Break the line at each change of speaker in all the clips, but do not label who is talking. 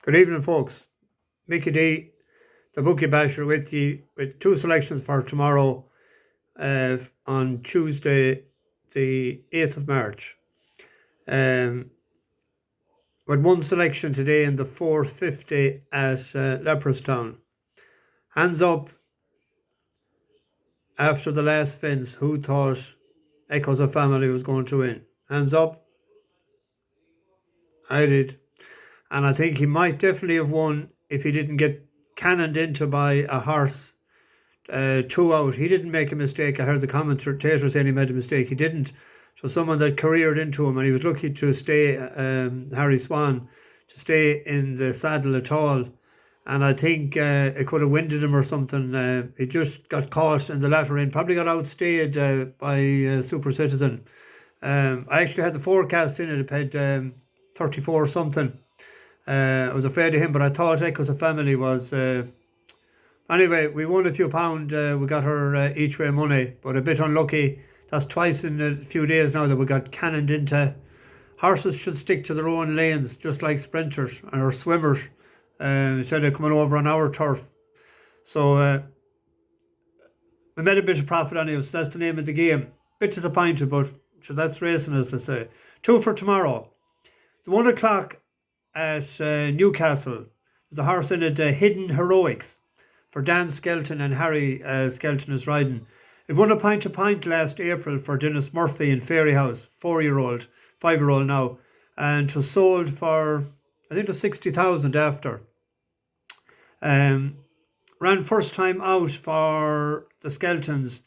Good evening, folks. Mickey D, the Bookie Basher, with you with two selections for tomorrow on Tuesday, the 8th of March. With one selection today in the 450 at Leopardstown. Hands up after the last fence. Who thought Echoes of Family was going to win? Hands up. I did. And I think he might definitely have won if he didn't get cannoned into by a horse 2 out. He didn't make a mistake. I heard the commentator saying he made a mistake. He didn't. So someone that careered into him, and he was lucky to stay, Harry Swan, to stay in the saddle at all. And I think it could have winded him or something. He just got caught in the latter end. Probably got outstayed by Super Citizen. I actually had the forecast in it. It paid 34 something. I was afraid of him, but I thought Echoes of Family was... Anyway, we won a few pound. We got her each way money, but a bit unlucky. That's twice in a few days now that we got cannoned into. Horses should stick to their own lanes, just like sprinters or swimmers, instead of coming over on our turf. So we made a bit of profit anyway, so that's the name of the game. Bit disappointed, but so that's racing, as they say. Two for tomorrow. The 1 o'clock at Newcastle. There's a horse in it, Hidden Heroics, for Dan Skelton, and Harry Skelton is riding. It won a pint to pint last April for Dennis Murphy in Fairyhouse, 4-year-old, 5-year-old now, and it was sold for, I think it was 60,000 after. Ran first time out for the Skeltons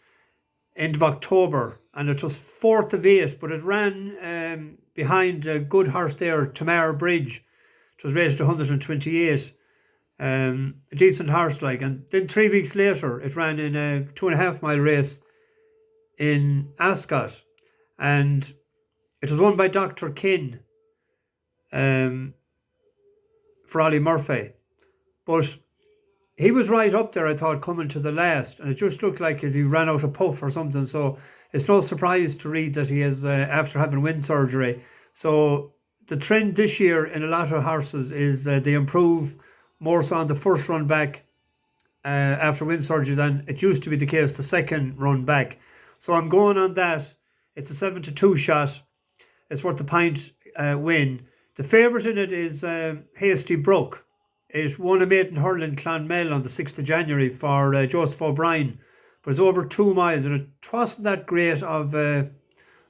end of October, and it was 4th of 8, but it ran behind a good horse there, Tamar Bridge. It was raised 128. A decent horse like, and then 3 weeks later it ran in a 2.5 mile race in Ascot, and it was won by Dr. Kin for Ollie Murphy, but he was right up there, I thought, coming to the last, and it just looked like as he ran out of puff or something. So it's no surprise to read that he is after having wind surgery. So the trend this year in a lot of horses is that they improve more so on the first run back after wind surgery than it used to be the case the second run back. So I'm going on that. It's a 7-2 shot. It's worth the pint win. The favourite in it is Hasty Brook. It won a maiden hurl in Clonmel on the 6th of January for Joseph O'Brien, but it's over 2 miles, and it wasn't that great of a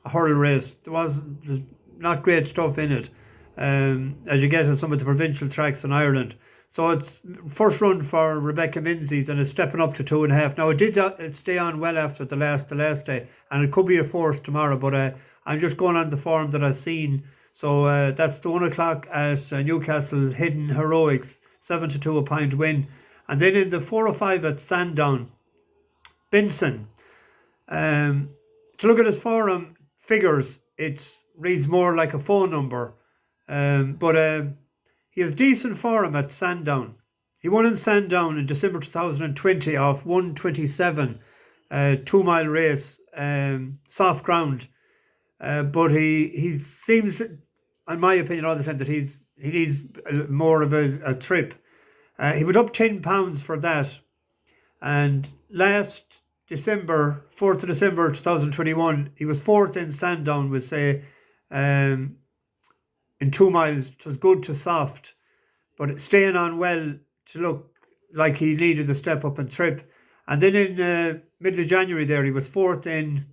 hurl race. There's not great stuff in it, as you get on some of the provincial tracks in Ireland. So it's first run for Rebecca Menzies, and it's stepping up to 2.5. Now it did stay on well after the last day, and it could be a force tomorrow, but I'm just going on the form that I've seen. So that's the 1 o'clock at Newcastle, Hidden Heroics, 7-2 a pint win. And then in the 4:05 at Sandown, Benson. To look at his forum figures, it reads more like a phone number, but he has decent form at Sandown. He won in Sandown in December 2020 off 127, 2 mile race, soft ground. But he seems, in my opinion, all the time that he needs more of a trip. He went up £10 for that. And last December, 4th of December 2021, he was 4th in Sandown with, say, in 2 miles. It was good to soft, but staying on well to look like he needed a step up and trip. And then in middle of January there, he was 4th in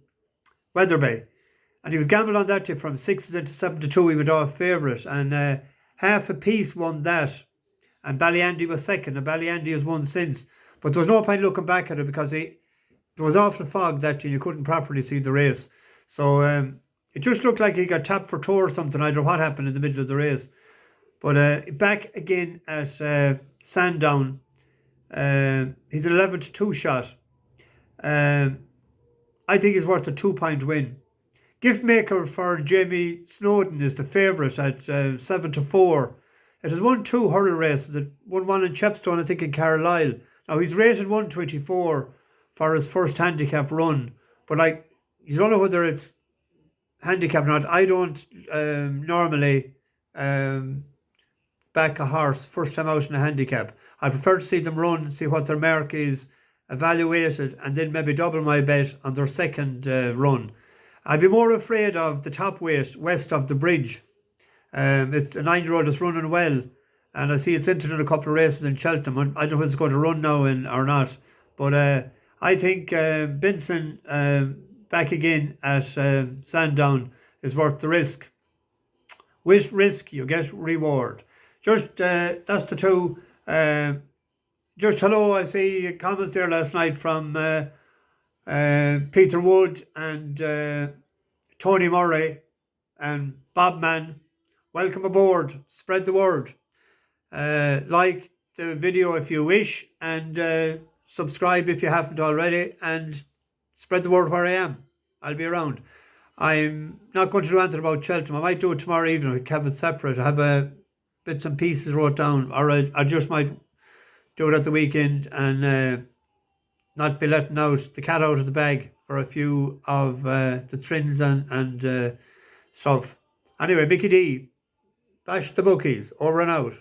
Weatherby, and he was gambled on that tip from 6 into 7-2. He went off favourite, and half a piece won that, and Ballyandy was second, and Ballyandy has won since. But there was no point looking back at it because there was awful fog that day, and you couldn't properly see the race. So it just looked like he got tapped for toe or something. I don't know what happened in the middle of the race. But back again at Sandown, he's an 11-2 shot. I think he's worth a 2 pint win. Gift maker for Jamie Snowden is the favourite at 7-4. It has won 2 hurl races. It won one in Chepstow, I think, in Carlisle. Now he's rated 124 for his first handicap run, but you don't know whether it's handicap or not. I don't normally back a horse first time out in a handicap. I prefer to see them run, see what their mark is, evaluated, and then maybe double my bet on their second run. I'd be more afraid of the top weight west of the bridge. It's a 9-year-old that's running well, and I see it's entered in a couple of races in Cheltenham. I don't know if it's going to run now or not, but I think Benson back again at Sandown is worth the risk. With risk, you get reward. Just that's the two. Just hello, I see comments there last night from Peter Wood and Tony Murray and Bob Mann. Welcome aboard. Spread the word. Like the video if you wish, and subscribe if you haven't already, and spread the word where I am. I'll be around. I'm not going to do anything about Cheltenham. I might do it tomorrow evening. I have it separate. I have bits and pieces wrote down, or I just might do it at the weekend and not be letting out the cat out of the bag for a few of the trends and stuff. Anyway, Mickey D, bash the bookies, over and out.